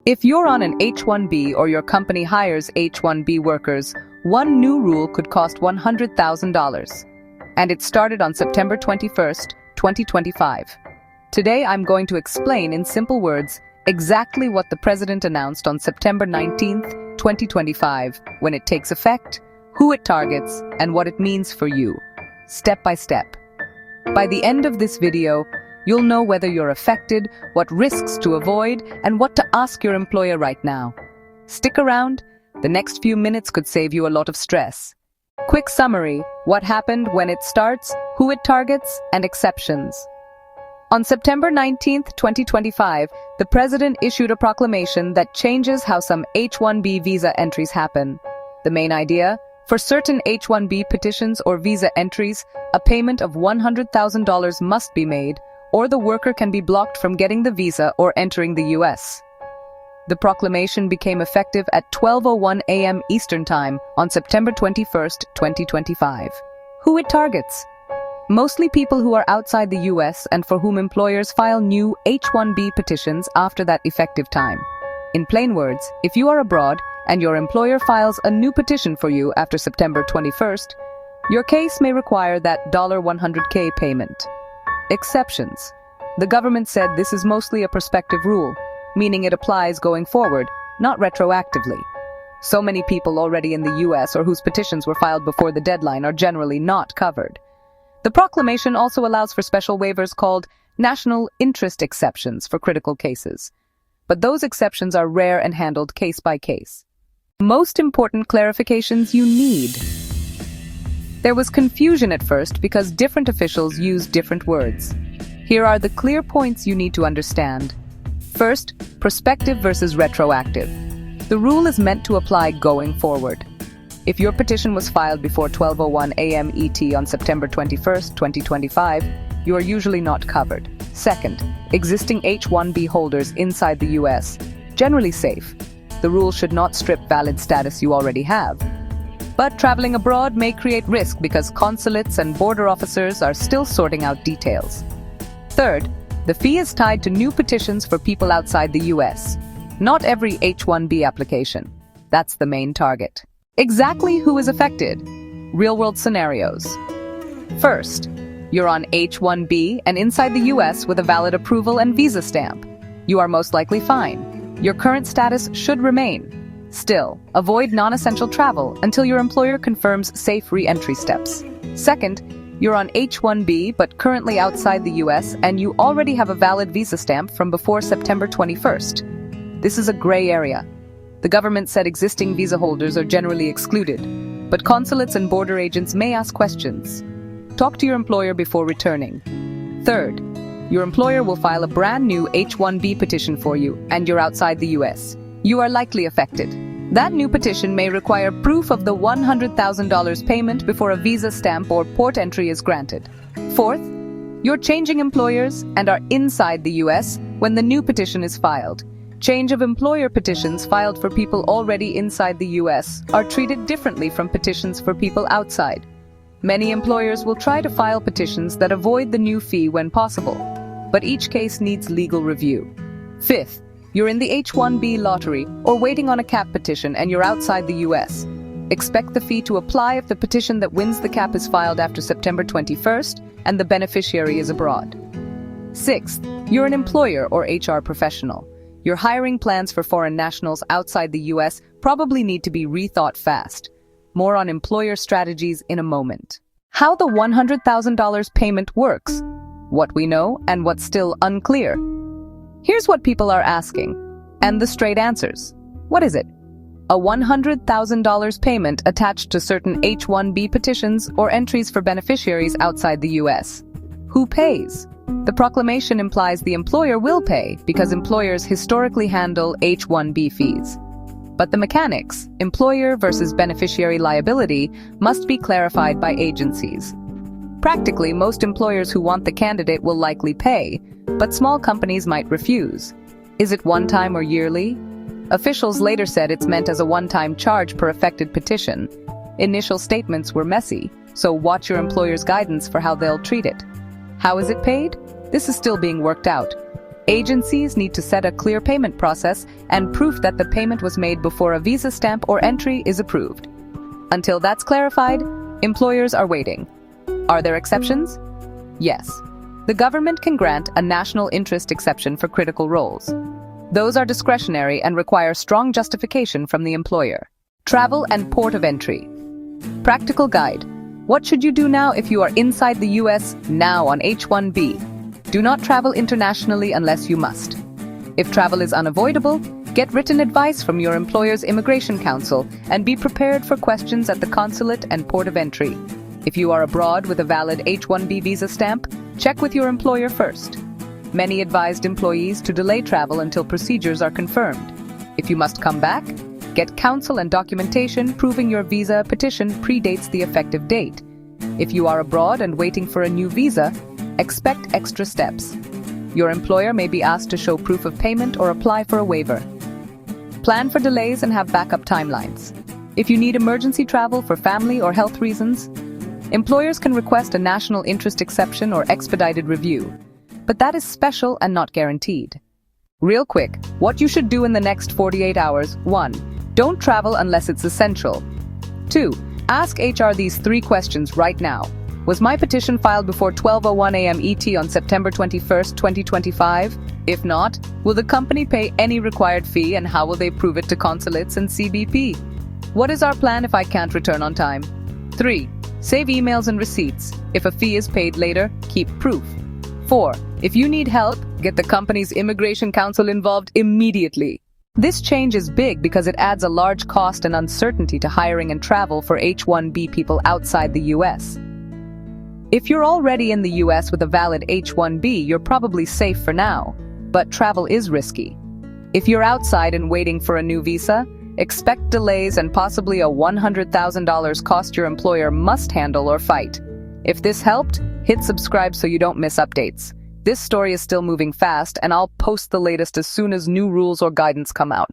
If you're on an H-1B or your company hires H-1B workers, one new rule could cost $100,000. And it started on September 21st, 2025. Today I'm going to explain in simple words exactly what the President announced on September 19th, 2025, when it takes effect, who it targets, and what it means for you, step by step. By the end of this video, you'll know whether you're affected, what risks to avoid, and what to ask your employer right now. Stick around. The next few minutes could save you a lot of stress. Quick summary: what happened, when it starts, who it targets, and exceptions. On September 19th, 2025, the President issued a proclamation that changes how some H-1B visa entries happen. The main idea? For certain H-1B petitions or visa entries, a payment of $100,000 must be made, or the worker can be blocked from getting the visa or entering the U.S. The proclamation became effective at 12:01 a.m. Eastern Time on September 21st, 2025. Who it targets? Mostly people who are outside the U.S. and for whom employers file new H-1B petitions after that effective time. In plain words, if you are abroad and your employer files a new petition for you after September 21st, your case may require that $100K payment. Exceptions. The government said this is mostly a prospective rule, meaning it applies going forward, not retroactively. So many people already in the U.S. or whose petitions were filed before the deadline are generally not covered. The proclamation also allows for special waivers called national interest exceptions for critical cases. But those exceptions are rare and handled case by case. Most important clarifications you need. There was confusion at first because different officials used different words. Here are the clear points you need to understand. First, prospective versus retroactive. The rule is meant to apply going forward. If your petition was filed before 12:01 a.m. ET on September 21st, 2025, you are usually not covered. Second, existing H-1B holders inside the U.S. generally safe. The rule should not strip valid status you already have. But traveling abroad may create risk because consulates and border officers are still sorting out details. Third, the fee is tied to new petitions for people outside the U.S. Not every H-1B application. That's the main target. Exactly who is affected? Real-world scenarios. First, you're on H-1B and inside the U.S. with a valid approval and visa stamp. You are most likely fine. Your current status should remain. Still, avoid non-essential travel until your employer confirms safe re-entry steps. Second, you're on H-1B but currently outside the U.S. and you already have a valid visa stamp from before September 21st. This is a gray area. The government said existing visa holders are generally excluded, but consulates and border agents may ask questions. Talk to your employer before returning. Third, your employer will file a brand new H-1B petition for you and you're outside the U.S. You are likely affected. That new petition may require proof of the $100,000 payment before a visa stamp or port entry is granted. Fourth, you're changing employers and are inside the U.S. when the new petition is filed. Change of employer petitions filed for people already inside the U.S. are treated differently from petitions for people outside. Many employers will try to file petitions that avoid the new fee when possible, but each case needs legal review. Fifth, you're in the H-1B lottery or waiting on a cap petition and you're outside the U.S. Expect the fee to apply if the petition that wins the cap is filed after September 21st and the beneficiary is abroad. Sixth, you're an employer or HR professional. Your hiring plans for foreign nationals outside the U.S. probably need to be rethought fast. More on employer strategies in a moment. How the $100,000 payment works. What we know and what's still unclear. Here's what people are asking, and the straight answers. What is it? A $100,000 payment attached to certain H-1B petitions or entries for beneficiaries outside the U.S. Who pays? The proclamation implies the employer will pay because employers historically handle H-1B fees. But the mechanics, employer versus beneficiary liability, must be clarified by agencies. Practically, most employers who want the candidate will likely pay, but small companies might refuse. Is it one-time or yearly? Officials later said it's meant as a one-time charge per affected petition. Initial statements were messy, so watch your employer's guidance for how they'll treat it. How is it paid? This is still being worked out. Agencies need to set a clear payment process and proof that the payment was made before a visa stamp or entry is approved. Until that's clarified, employers are waiting. Are there exceptions? Yes. The government can grant a national interest exception for critical roles. Those are discretionary and require strong justification from the employer. Travel and port of entry. Practical guide. What should you do now if you are inside the US now on H-1B? Do not travel internationally unless you must. If travel is unavoidable, get written advice from your employer's immigration counsel and be prepared for questions at the consulate and port of entry. If you are abroad with a valid H-1B visa stamp, check with your employer first. Many advised employees to delay travel until procedures are confirmed. If you must come back, get counsel and documentation proving your visa petition predates the effective date. If you are abroad and waiting for a new visa, expect extra steps. Your employer may be asked to show proof of payment or apply for a waiver. Plan for delays and have backup timelines. If you need emergency travel for family or health reasons, employers can request a national interest exception or expedited review, but that is special and not guaranteed. Real quick, what you should do in the next 48 hours. 1. Don't travel unless it's essential. 2. Ask HR these 3 questions right now. Was my petition filed before 12:01 a.m. ET on September 21, 2025? If not, will the company pay any required fee and how will they prove it to consulates and CBP? What is our plan if I can't return on time? 3. Save emails and receipts. If a fee is paid later, keep proof. 4. If you need help, get the company's immigration counsel involved immediately. This change is big because it adds a large cost and uncertainty to hiring and travel for H-1B people outside the US. If you're already in the US with a valid H-1B, you're probably safe for now, but travel is risky. If you're outside and waiting for a new visa, expect delays and possibly a $100,000 cost your employer must handle or fight. If this helped, hit subscribe so you don't miss updates. This story is still moving fast, and I'll post the latest as soon as new rules or guidance come out.